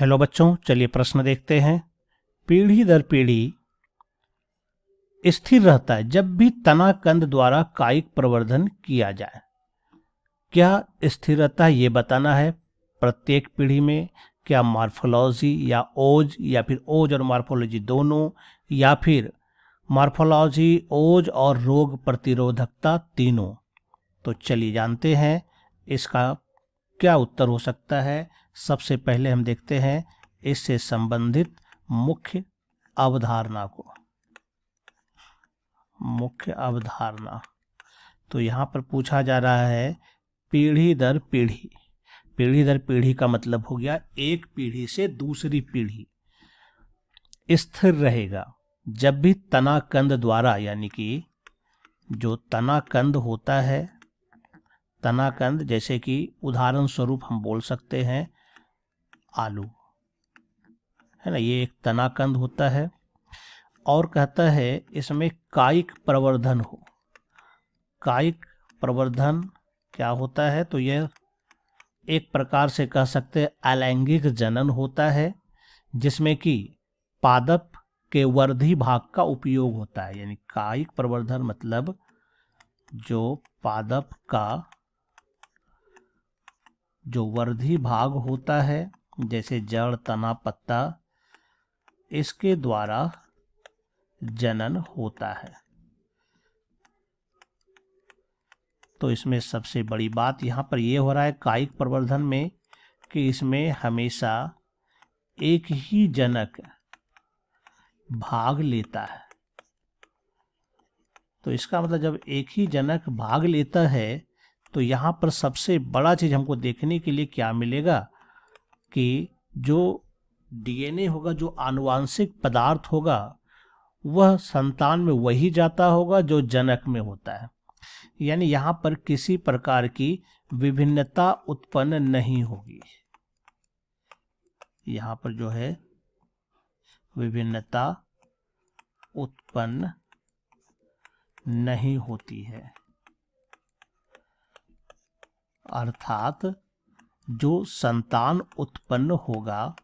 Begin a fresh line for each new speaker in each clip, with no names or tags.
Hello बच्चों, चलिए प्रश्न देखते हैं। पीढ़ी दर पीढ़ी स्थिर रहता है जब भी तना कंद द्वारा कायिक प्रवर्धन किया जाए। क्या स्थिर रहता है ये बताना है। प्रत्येक पीढ़ी में क्या मॉर्फोलॉजी या ओज या फिर ओज और मॉर्फोलॉजी दोनों, या फिर मॉर्फोलॉजी ओज और रोग प्रतिरोधकता तीनों। तो चलिए जानते हैं इसका क्या उत्तर हो सकता है। सबसे पहले हम देखते हैं इससे संबंधित मुख्य अवधारणा को। मुख्य अवधारणा तो यहाँ पर पूछा जा रहा है पीढ़ी दर पीढ़ी। पीढ़ी दर पीढ़ी का मतलब हो गया एक पीढ़ी से दूसरी पीढ़ी स्थिर रहेगा जब भी तना कंद द्वारा, यानी कि जो तना कंद होता है, तना कंद जैसे कि उदाहरण स्वरूप हम बोल सकते हैं आलू, है ना, ये एक तना कंद होता है। और कहता है इसमें कायिक प्रवर्धन हो। कायिक प्रवर्धन क्या होता है, तो यह एक प्रकार से कह सकते हैं अलैंगिक जनन होता है, जिसमें कि पादप के वर्धी भाग का उपयोग होता है। यानी कायिक प्रवर्धन मतलब जो पादप का जो वर्धी भाग होता है, जैसे जड़, तना, पत्ता, इसके द्वारा जनन होता है। तो इसमें सबसे बड़ी बात यहाँ पर यह हो रहा है कायिक प्रवर्धन में कि इसमें हमेशा एक ही जनक भाग लेता है। तो इसका मतलब जब एक ही जनक भाग लेता है तो यहाँ पर सबसे बड़ा चीज हमको देखने के लिए क्या मिलेगा कि जो डीएनए होगा, जो आनुवांशिक पदार्थ होगा, वह संतान में वही जाता होगा जो जनक में होता है। यानी यहाँ पर किसी प्रकार की विभिन्नता उत्पन्न नहीं होगी। यहाँ पर जो है विभिन्नता उत्पन्न नहीं होती है, अर्थात जो संतान उत्पन्न होगा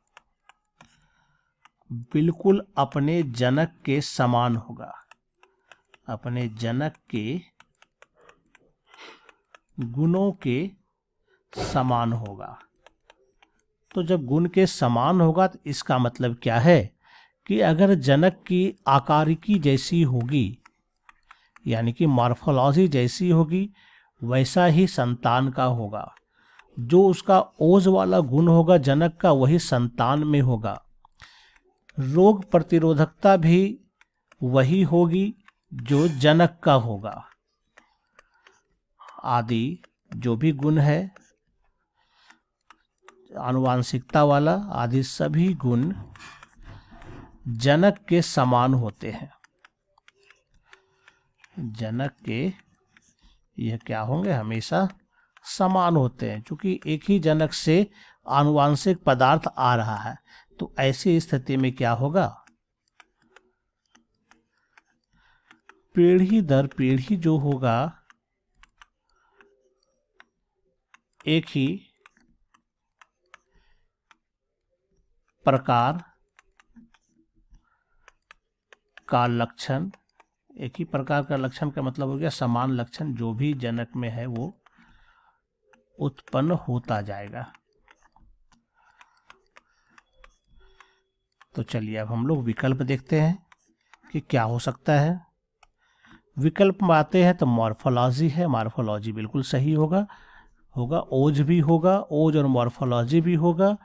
बिल्कुल अपने जनक के समान होगा, अपने जनक के गुणों के समान होगा। तो जब गुण के समान होगा तो इसका मतलब क्या है कि अगर जनक की आकारिकी जैसी होगी, यानी कि मॉर्फोलॉजी जैसी होगी, वैसा ही संतान का होगा। जो उसका ओज वाला गुण होगा जनक का, वही संतान में होगा। रोग प्रतिरोधकता भी वही होगी जो जनक का होगा। आदि जो भी गुण है आनुवांशिकता वाला, आदि सभी गुण जनक के समान होते हैं। जनक के यह क्या होंगे, हमेशा समान होते हैं, क्योंकि एक ही जनक से आनुवांशिक पदार्थ आ रहा है। तो ऐसी स्थिति में क्या होगा, पीढ़ी दर पीढ़ी जो होगा एक ही प्रकार का लक्षण, एक ही प्रकार का लक्षण का मतलब हो गया समान लक्षण जो भी जनक में है वो उत्पन्न होता जाएगा। तो चलिए अब हम लोग विकल्प देखते हैं कि क्या हो सकता है। विकल्प में आते हैं तो मॉर्फोलॉजी है, मॉर्फोलॉजी बिल्कुल सही होगा। ओज भी होगा, ओज और मॉर्फोलॉजी भी होगा,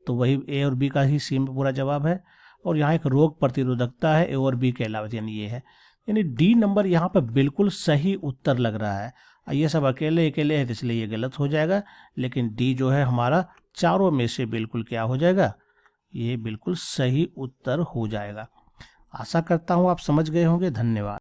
तो वही ए और बी का ही सेम पूरा जवाब है। और यहाँ एक रोग प्रतिरोधकता है ए और बी के अलावा, यानी ये है। यानी डी नंबर यहाँ पर बिल्कुल सही उत्तर लग रहा है। ये सब अकेले अकेले है इसलिए ये गलत हो जाएगा, लेकिन डी जो है हमारा चारों में से बिल्कुल क्या हो जाएगा, ये बिल्कुल सही उत्तर हो जाएगा। आशा करता हूँ आप समझ गए होंगे। धन्यवाद।